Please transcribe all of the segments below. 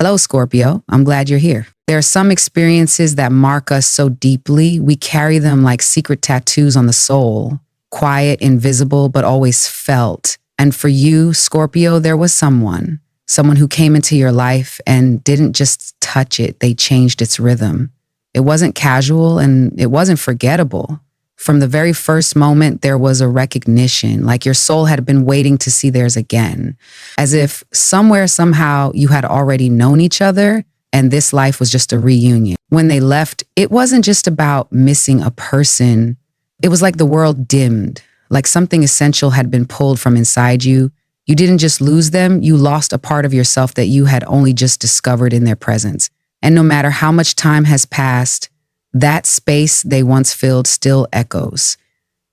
Hello, Scorpio. I'm glad you're here. There are some experiences that mark us so deeply, we carry them like secret tattoos on the soul, quiet, invisible, but always felt. And for you, Scorpio, there was someone who came into your life and didn't just touch it, they changed its rhythm. It wasn't casual and it wasn't forgettable. From the very first moment, there was a recognition, like your soul had been waiting to see theirs again, as if somewhere, somehow, you had already known each other and this life was just a reunion. When they left, it wasn't just about missing a person. It was like the world dimmed, like something essential had been pulled from inside you. You didn't just lose them, you lost a part of yourself that you had only just discovered in their presence. And no matter how much time has passed, that space they once filled still echoes.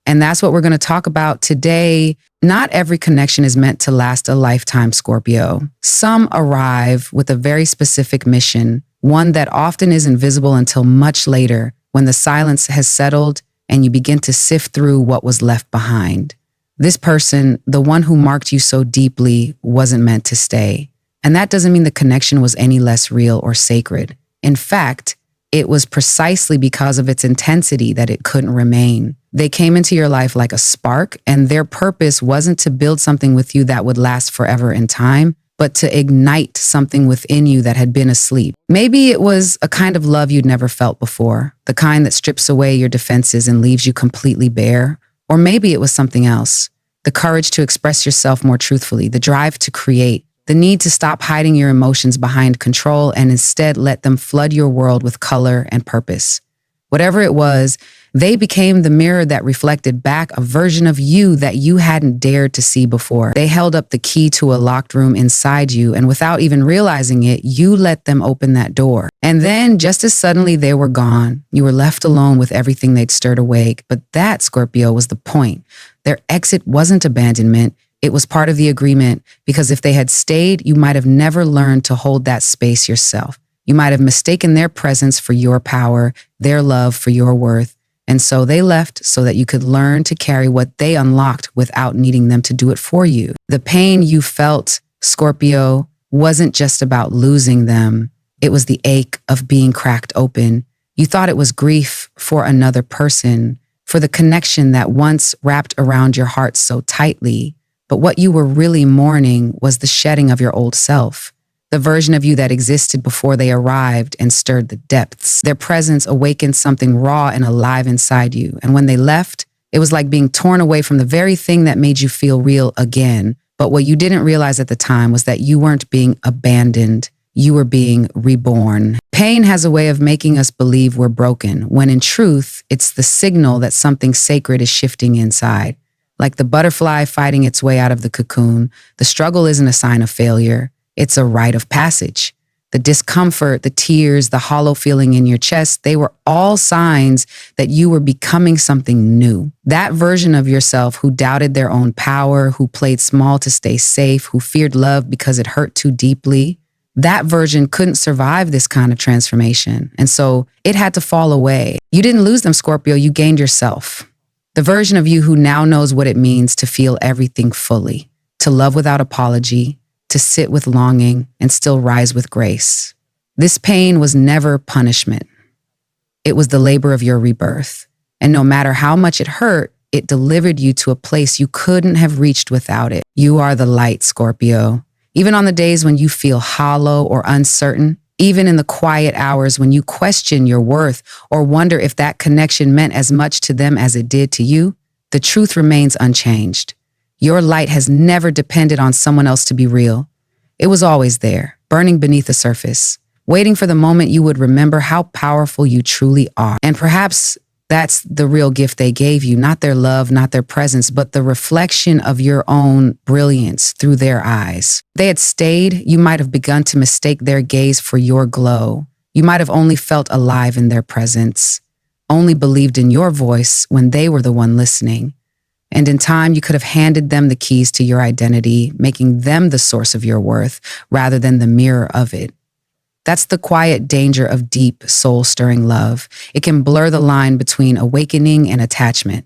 And that's what we're going to talk about today. Not every connection is meant to last a lifetime, Scorpio. Some arrive with a very specific mission, one that often is invisible until much later, when the silence has settled and you begin to sift through what was left behind. This person, the one who marked you so deeply, wasn't meant to stay. And that doesn't mean the connection was any less real or sacred. In fact, it was precisely because of its intensity that it couldn't remain. They came into your life like a spark, and their purpose wasn't to build something with you that would last forever in time, but to ignite something within you that had been asleep. Maybe it was a kind of love you'd never felt before, the kind that strips away your defenses and leaves you completely bare. Or maybe it was something else, the courage to express yourself more truthfully, the drive to create, the need to stop hiding your emotions behind control and instead let them flood your world with color and purpose. Whatever it was, they became the mirror that reflected back a version of you that you hadn't dared to see before. They held up the key to a locked room inside you, and without even realizing it, you let them open that door. And then, just as suddenly they were gone, you were left alone with everything they'd stirred awake. But that, Scorpio, was the point. Their exit wasn't abandonment. It was part of the agreement, because if they had stayed, you might have never learned to hold that space yourself. You might have mistaken their presence for your power, their love for your worth. And so they left so that you could learn to carry what they unlocked without needing them to do it for you. The pain you felt, Scorpio, wasn't just about losing them. It was the ache of being cracked open. You thought it was grief for another person, for the connection that once wrapped around your heart so tightly. But what you were really mourning was the shedding of your old self, the version of you that existed before they arrived and stirred the depths. Their presence awakened something raw and alive inside you. And when they left, it was like being torn away from the very thing that made you feel real again. But what you didn't realize at the time was that you weren't being abandoned. You were being reborn. Pain has a way of making us believe we're broken, when in truth, it's the signal that something sacred is shifting inside. Like the butterfly fighting its way out of the cocoon, the struggle isn't a sign of failure. It's a rite of passage. The discomfort, the tears, the hollow feeling in your chest, they were all signs that you were becoming something new. That version of yourself who doubted their own power, who played small to stay safe, who feared love because it hurt too deeply, that version couldn't survive this kind of transformation. And so it had to fall away. You didn't lose them, Scorpio, you gained yourself. The version of you who now knows what it means to feel everything fully, to love without apology, to sit with longing and still rise with grace. This pain was never punishment. It was the labor of your rebirth. And no matter how much it hurt, it delivered you to a place you couldn't have reached without it. You are the light, Scorpio. Even on the days when you feel hollow or uncertain, even in the quiet hours when you question your worth or wonder if that connection meant as much to them as it did to you, the truth remains unchanged. Your light has never depended on someone else to be real. It was always there, burning beneath the surface, waiting for the moment you would remember how powerful you truly are. And perhaps that's the real gift they gave you, not their love, not their presence, but the reflection of your own brilliance through their eyes. If they had stayed, you might have begun to mistake their gaze for your glow. You might have only felt alive in their presence, only believed in your voice when they were the one listening. And in time, you could have handed them the keys to your identity, making them the source of your worth rather than the mirror of it. That's the quiet danger of deep, soul-stirring love. It can blur the line between awakening and attachment.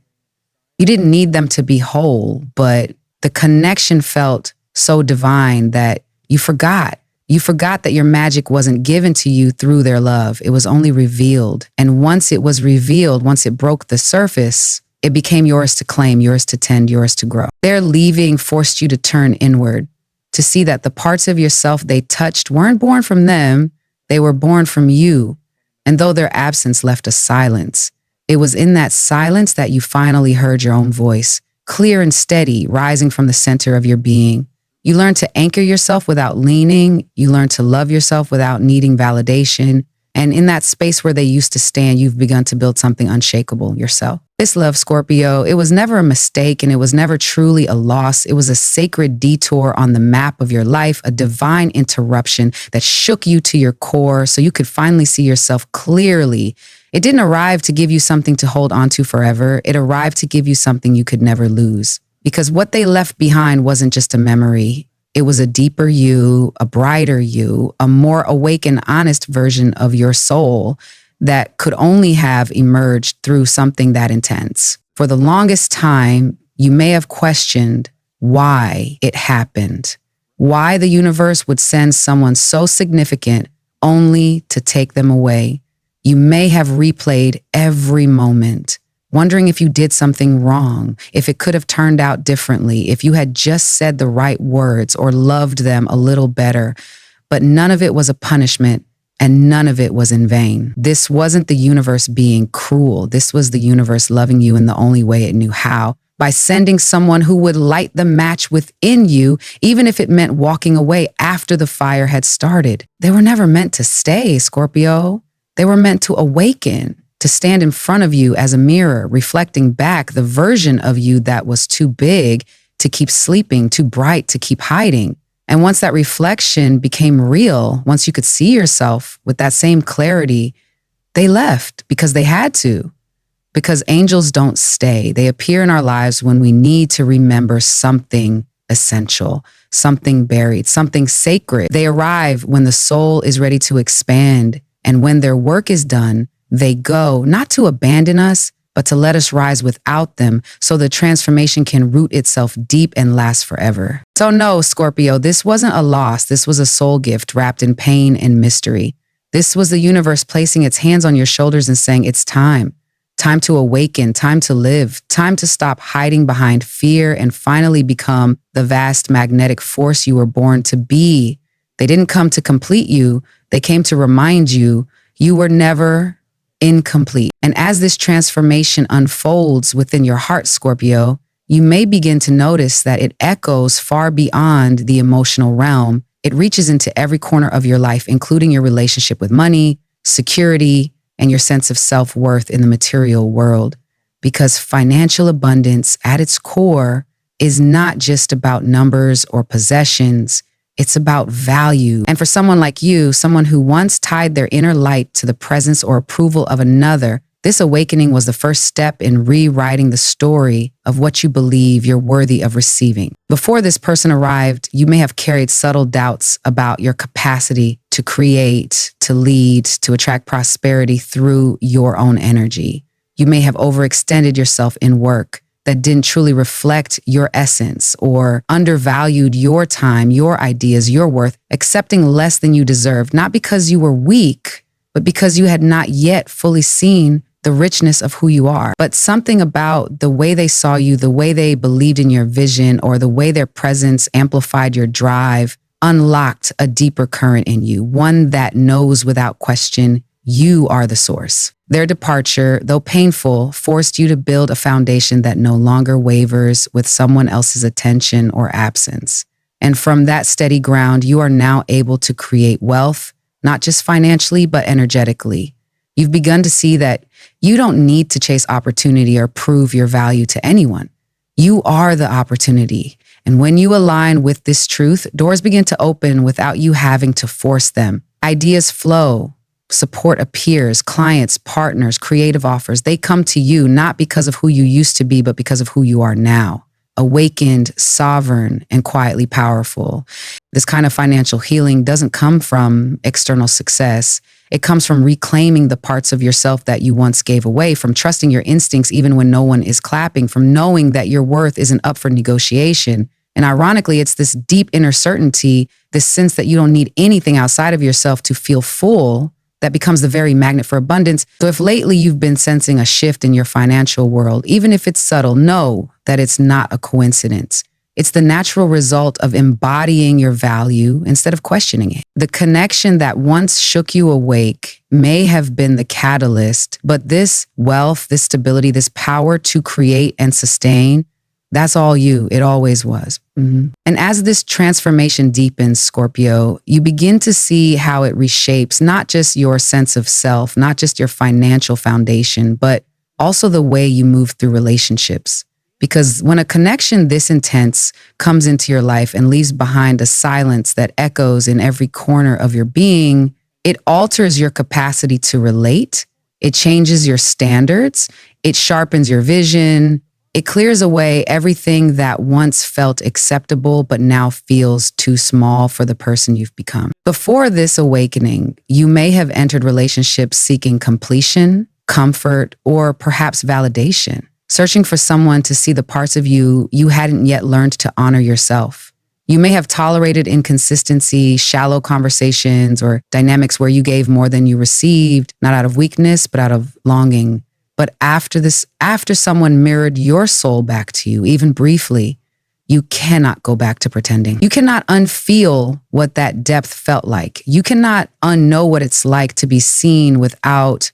You didn't need them to be whole, but the connection felt so divine that you forgot You forgot that your magic wasn't given to you through their love. It was only revealed. And once it was revealed, once it broke the surface, it became yours to claim, yours to tend, yours to grow. Their leaving forced you to turn inward, to see that the parts of yourself they touched weren't born from them, they were born from you. And though their absence left a silence, it was in that silence that you finally heard your own voice, clear and steady, rising from the center of your being. You learn to anchor yourself without leaning. You learn to love yourself without needing validation. And in that space where they used to stand, you've begun to build something unshakable yourself. This love, Scorpio, it was never a mistake and it was never truly a loss. It was a sacred detour on the map of your life, a divine interruption that shook you to your core so you could finally see yourself clearly. It didn't arrive to give you something to hold on to forever. It arrived to give you something you could never lose. Because what they left behind wasn't just a memory. It was a deeper you, a brighter you, a more awake and honest version of your soul that could only have emerged through something that intense. For the longest time, you may have questioned why it happened, why the universe would send someone so significant only to take them away. You may have replayed every moment, wondering if you did something wrong, if it could have turned out differently, if you had just said the right words or loved them a little better. But none of it was a punishment and none of it was in vain. This wasn't the universe being cruel. This was the universe loving you in the only way it knew how, by sending someone who would light the match within you, even if it meant walking away after the fire had started. They were never meant to stay, Scorpio. They were meant to awaken, to stand in front of you as a mirror, reflecting back the version of you that was too big to keep sleeping, too bright to keep hiding. And once that reflection became real, once you could see yourself with that same clarity, they left because they had to. Because angels don't stay. They appear in our lives when we need to remember something essential, something buried, something sacred. They arrive when the soul is ready to expand. And when their work is done, they go, not to abandon us, but to let us rise without them so the transformation can root itself deep and last forever. So no, Scorpio, this wasn't a loss. This was a soul gift wrapped in pain and mystery. This was the universe placing its hands on your shoulders and saying, it's time. Time to awaken, time to live, time to stop hiding behind fear and finally become the vast magnetic force you were born to be. They didn't come to complete you. They came to remind you you were never incomplete. And as this transformation unfolds within your heart, Scorpio, you may begin to notice that it echoes far beyond the emotional realm. It reaches into every corner of your life, including your relationship with money, security, and your sense of self-worth in the material world. Because financial abundance at its core is not just about numbers or possessions. It's about value. And for someone like you, someone who once tied their inner light to the presence or approval of another, this awakening was the first step in rewriting the story of what you believe you're worthy of receiving. Before this person arrived, you may have carried subtle doubts about your capacity to create, to lead, to attract prosperity through your own energy. You may have overextended yourself in work that didn't truly reflect your essence, or undervalued your time, your ideas, your worth, accepting less than you deserved, not because you were weak, but because you had not yet fully seen the richness of who you are. But something about the way they saw you, the way they believed in your vision, or the way their presence amplified your drive, unlocked a deeper current in you, one that knows without question you are the source. Their departure, though painful, forced you to build a foundation that no longer wavers with someone else's attention or absence. And from that steady ground, you are now able to create wealth, not just financially, but energetically. You've begun to see that you don't need to chase opportunity or prove your value to anyone. You are the opportunity. And when you align with this truth, doors begin to open without you having to force them. Ideas flow. Support appears, clients, partners, creative offers. They come to you not because of who you used to be, but because of who you are now. Awakened, sovereign, and quietly powerful. This kind of financial healing doesn't come from external success. It comes from reclaiming the parts of yourself that you once gave away, from trusting your instincts even when no one is clapping, from knowing that your worth isn't up for negotiation, And ironically, it's this deep inner certainty, this sense that you don't need anything outside of yourself to feel full, that becomes the very magnet for abundance. So if lately you've been sensing a shift in your financial world, even if it's subtle, know that it's not a coincidence. It's the natural result of embodying your value instead of questioning it. The connection that once shook you awake may have been the catalyst, but this wealth, this stability, this power to create and sustain, that's all you. It always was. And as this transformation deepens, Scorpio, you begin to see how it reshapes not just your sense of self, not just your financial foundation, but also the way you move through relationships. Because when a connection this intense comes into your life and leaves behind a silence that echoes in every corner of your being, it alters your capacity to relate. It changes your standards. It sharpens your vision. It clears away everything that once felt acceptable but now feels too small for the person you've become. Before this awakening, you may have entered relationships seeking completion, comfort, or perhaps validation, searching for someone to see the parts of you you hadn't yet learned to honor yourself. You may have tolerated inconsistency, shallow conversations, or dynamics where you gave more than you received, not out of weakness, but out of longing. But after someone mirrored your soul back to you, even briefly, you cannot go back to pretending. You cannot unfeel what that depth felt like. You cannot unknow what it's like to be seen without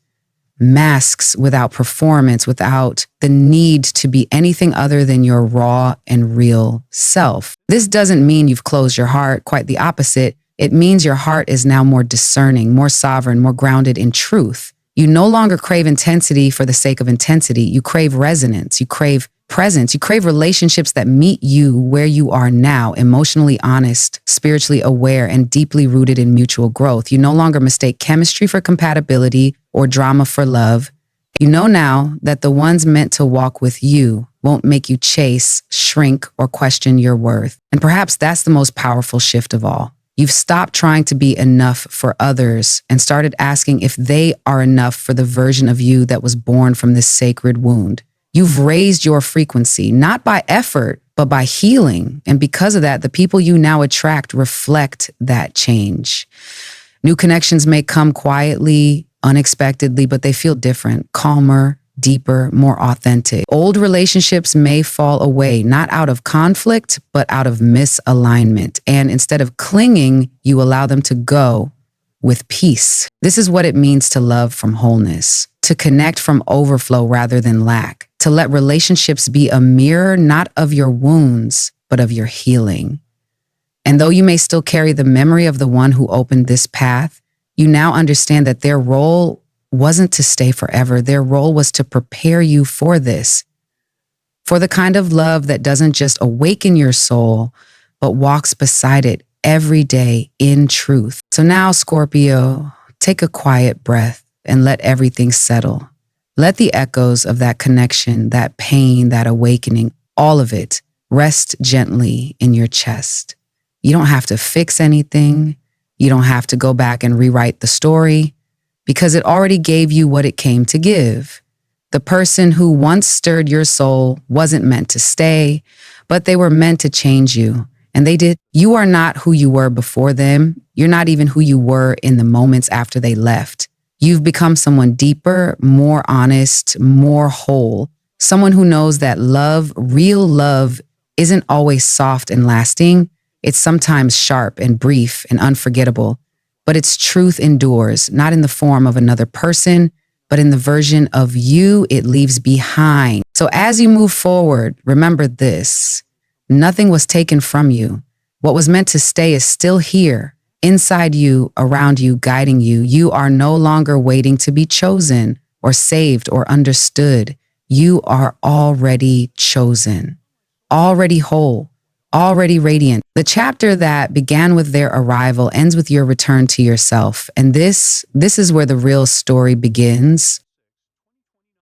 masks, without performance, without the need to be anything other than your raw and real self. This doesn't mean you've closed your heart, quite the opposite. It means your heart is now more discerning, more sovereign, more grounded in truth. You no longer crave intensity for the sake of intensity. You crave resonance. You crave presence. You crave relationships that meet you where you are now, emotionally honest, spiritually aware, and deeply rooted in mutual growth. You no longer mistake chemistry for compatibility or drama for love. You know now that the ones meant to walk with you won't make you chase, shrink, or question your worth. And perhaps that's the most powerful shift of all. You've stopped trying to be enough for others and started asking if they are enough for the version of you that was born from this sacred wound. You've raised your frequency, not by effort, but by healing. And because of that, the people you now attract reflect that change. New connections may come quietly, unexpectedly, but they feel different, calmer, deeper, more authentic. Old relationships may fall away, not out of conflict, but out of misalignment. And instead of clinging, you allow them to go with peace. This is what it means to love from wholeness, to connect from overflow rather than lack, to let relationships be a mirror not of your wounds, but of your healing. And though you may still carry the memory of the one who opened this path, you now understand that their role wasn't to stay forever. Their role was to prepare you for this, for the kind of love that doesn't just awaken your soul, but walks beside it every day in truth. So now, Scorpio, take a quiet breath and let everything settle. Let the echoes of that connection, that pain, that awakening, all of it rest gently in your chest. You don't have to fix anything. You don't have to go back and rewrite the story, because it already gave you what it came to give. The person who once stirred your soul wasn't meant to stay, but they were meant to change you. And they did. You are not who you were before them. You're not even who you were in the moments after they left. You've become someone deeper, more honest, more whole. Someone who knows that love, real love, isn't always soft and lasting. It's sometimes sharp and brief and unforgettable. But its truth endures, not in the form of another person, but in the version of you it leaves behind. So as you move forward, remember this: nothing was taken from you. What was meant to stay is still here, inside you, around you, guiding you. You are no longer waiting to be chosen or saved or understood. You are already chosen, already whole, already radiant. The chapter that began with their arrival ends with your return to yourself. And this is where the real story begins.